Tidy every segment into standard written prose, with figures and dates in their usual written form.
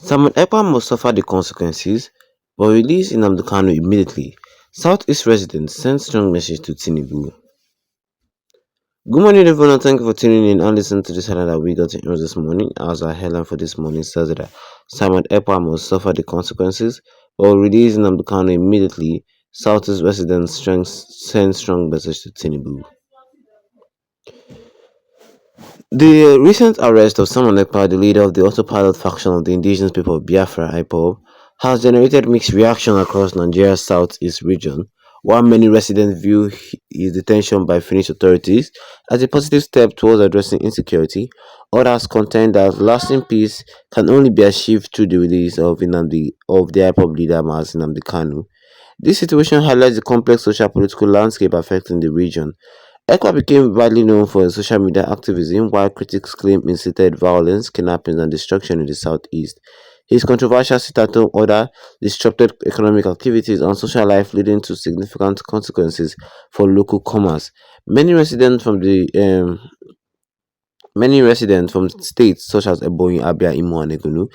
Simon Ekpa must suffer the consequences, but release Nnamdi Kanu immediately. Southeast residents send strong message to Tinubu. Good morning, everyone, and thank you for tuning in and listening to this headline that we got to hear this morning. As our headline for this morning says that Simon Ekpa must suffer the consequences, but release Nnamdi Kanu immediately. Southeast residents send strong message to Tinubu. The recent arrest of Simon Ekpa, the leader of the autopilot faction of the indigenous people of Biafra (IPOB), has generated mixed reaction across Nigeria's southeast region. While many residents view his detention by Finnish authorities as a positive step towards addressing insecurity, others contend that lasting peace can only be achieved through the release of the IPOB leader Mazi Nnamdi Kanu. This situation highlights the complex social political landscape affecting the region. Ekpa became widely known for his social media activism, while critics claim incited violence, kidnappings, and destruction in the southeast. His controversial sit-at-home order disrupted economic activities and social life, leading to significant consequences for local commerce. Many residents from the Many residents from states such as Ebonyi, Abia, Imo, and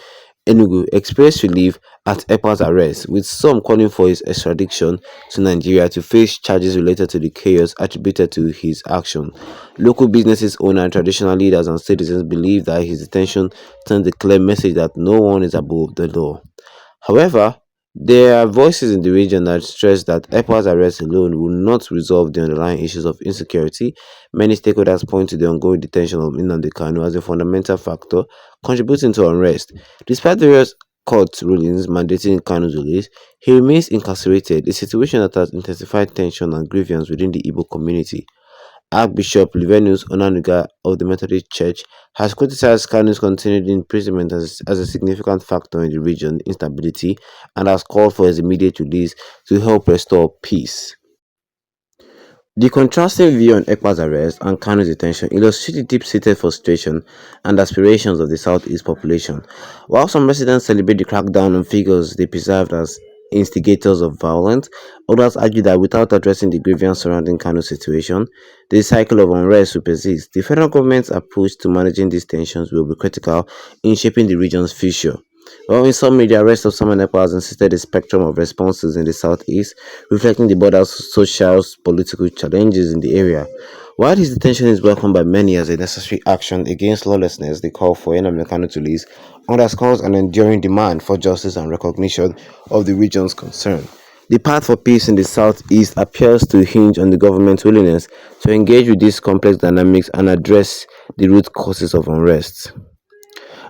Enugu expressed relief at Ekpa's arrest, with some calling for his extradition to Nigeria to face charges related to the chaos attributed to his action. Local businesses owners and traditional leaders and citizens believe that his detention sends a clear message that no one is above the law. However, there are voices in the region that stress that Ekpa's arrest alone will not resolve the underlying issues of insecurity. Many stakeholders point to the ongoing detention of Nnamdi Kanu as a fundamental factor contributing to unrest. Despite various court rulings mandating Kanu's release, he remains incarcerated, a situation that has intensified tension and grievance within the Igbo community. Archbishop Livinus Onanuga of the Methodist Church has criticized Kanu's continued imprisonment as a significant factor in the region's instability and has called for his immediate release to help restore peace. The contrasting view on Ekpa's arrest and Kanu's detention illustrates the deep-seated frustration and aspirations of the Southeast population. While some residents celebrate the crackdown on figures they perceived as instigators of violence, others argue that without addressing the grievance surrounding Kanu's situation, the cycle of unrest will persist. The federal government's approach to managing these tensions will be critical in shaping the region's future. Well, in some media, arrest of Simon Ekpa has insisted a spectrum of responses in the southeast, reflecting the border's social, political challenges in the area. While his detention is welcomed by many as a necessary action against lawlessness, the call for Nnamdi Kanu to release underscores an enduring demand for justice and recognition of the region's concern. The path for peace in the southeast appears to hinge on the government's willingness to engage with these complex dynamics and address the root causes of unrest.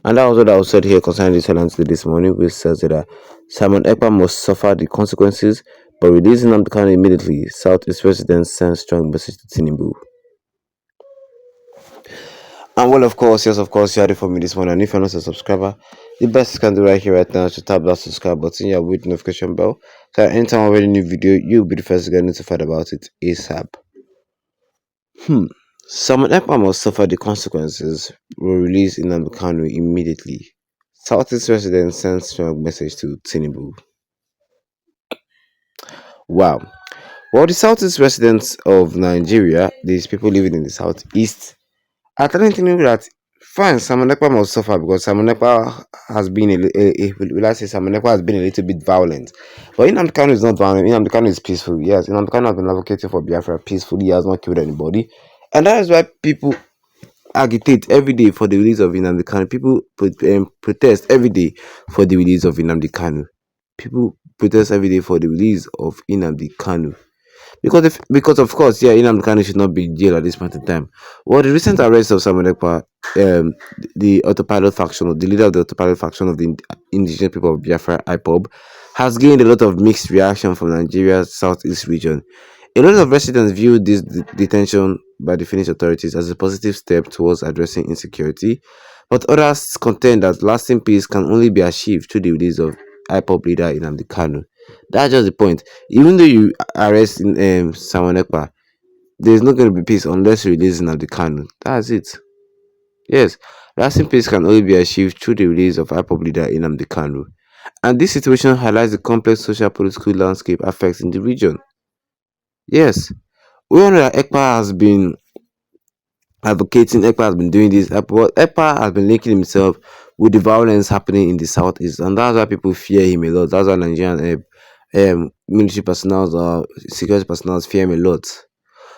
And that was what I was said here concerning this headline this morning, which says that Simon Ekpa must suffer the consequences, but releasing Nnamdi Kanu immediately. Southeast residents send strong message to Tinubu. And well, of course, yes, of course, you had it for me this morning. And if you're not a subscriber, the best you can do right here, right now, is to tap that subscribe button, yeah, with notification bell. So anytime I have a new video, you'll be the first to get notified about it ASAP. Simon Ekpa must suffer the consequences. Will release Nnamdi Kanu immediately. Southeast residents send strong message to Tinubu. Wow. Well, the Southeast residents of Nigeria, these people living in the Southeast, are telling Tinubu that fine, Simon Ekpa must suffer because Simon Ekpa has been will I say Simon Ekpa has been a little bit violent. But Nnamdi Kanu is not violent. Nnamdi Kanu is peaceful. Yes, Nnamdi Kanu has been advocating for Biafra peacefully. He has not killed anybody. And that is why people agitate every day for the release of Nnamdi Kanu. People protest every day for the release of Nnamdi Kanu. People protest every day for the release of Nnamdi Kanu. Because of course, yeah, Nnamdi Kanu should not be in jail at this point in time. Well, the recent arrest of Simon Ekpa, the autopilot faction, the leader of the autopilot faction of the indigenous people of Biafra (IPOB), has gained a lot of mixed reaction from Nigeria's southeast region. A lot of residents view this detention by the Finnish authorities as a positive step towards addressing insecurity, but others contend that lasting peace can only be achieved through the release of IPOB leader Nnamdi Kanu. That's just the point. Even though you arrest Simon Ekpa, there's not going to be peace unless you release Nnamdi Kanu. That's it. Yes, lasting peace can only be achieved through the release of IPOB leader Nnamdi Kanu. And this situation highlights the complex social political landscape affecting the region. Yes, we all know that Ekpa has been advocating, Ekpa has been doing this. Ekpa has been linking himself with the violence happening in the southeast, and that's why people fear him a lot. That's why Nigerian military personnel or security personnel fear him a lot.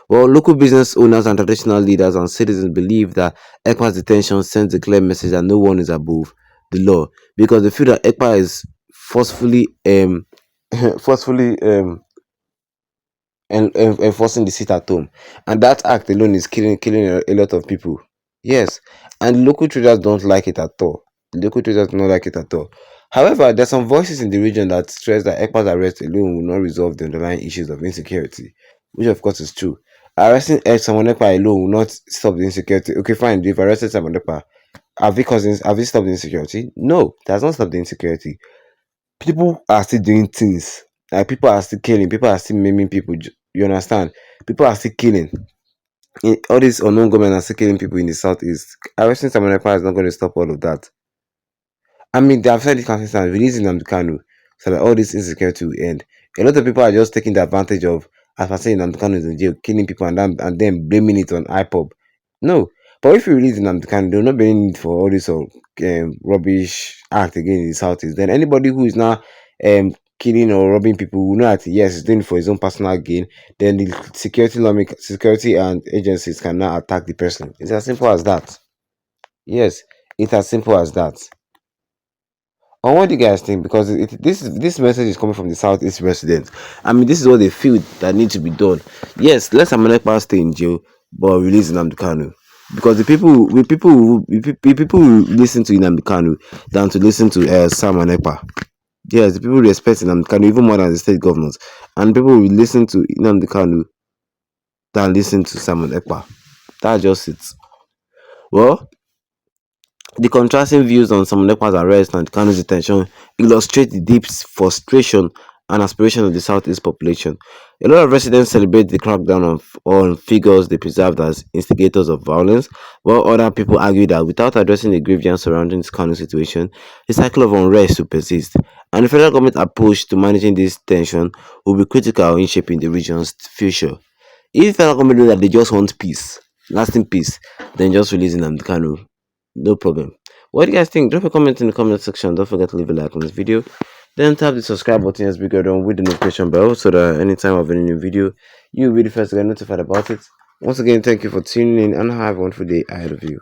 Well, local business owners and traditional leaders and citizens believe that Ekpa's detention sends a clear message that no one is above the law, because they feel that Ekpa is forcefully forcefully enforcing the sit at home, and that act alone is killing a lot of people. Yes, and local traders don't like it at all. The local traders don't like it at all. However, there are some voices in the region that stress that Ekpa's arrest alone will not resolve the underlying issues of insecurity, which of course is true. Arresting someone Ekpa alone will not stop the insecurity. Okay, fine. If arrested someone Ekpa, have we stopped the insecurity? No, it has not stopped the insecurity. People are still doing things. Like people are still killing, people are still maiming people. You understand? People are still killing. All these unknown government are still killing people in the southeast. Arresting Samuel Ekpa is not going to stop all of that. I mean, they have said it consistently, releasing Namdekanu so that all this insecurity will end. A lot of people are just taking the advantage of, as I say, Namdekanu is in jail, killing people and then blaming it on IPOB. No, but if you release Namdekanu, there will not be any need for all this rubbish act again in the southeast. Then anybody who is now killing or robbing people will know that yes, he's doing it for his own personal gain. Then the security and agencies can now attack the person. It's as simple as that. Yes, it's as simple as that. Or what do you guys think? Because this message is coming from the Southeast residents. I mean, this is what they feel that need to be done. Yes, let Samanekpa stay in jail, but release Nnamdi Kanu. Because the people will listen to Nnamdi Kanu than to listen to Sam Ekpa. Yes, the people respect Nnamdi Kanu even more than the state governors, and people will listen to Nnamdi Kanu than listen to Simon Ekpa. That's just it. Well, the contrasting views on Simon Ekpa's arrest and Kanu's detention illustrate the deep frustration and aspiration of the Southeast population. A lot of residents celebrate the crackdown on figures they perceived as instigators of violence, while other people argue that without addressing the grievance surrounding the Kanu situation, the cycle of unrest will persist, and the federal government approach to managing this tension will be critical in shaping the region's future. If federal government know that they just want peace, lasting peace, then just releasing them Kanu, no problem. What do you guys think? Drop a comment in the comment section. Don't forget to leave a like on this video. Then tap the subscribe button as bigger done with the notification bell so that anytime I have any new video, you'll be the first to get notified about it. Once again, thank you for tuning in and have a wonderful day ahead of you.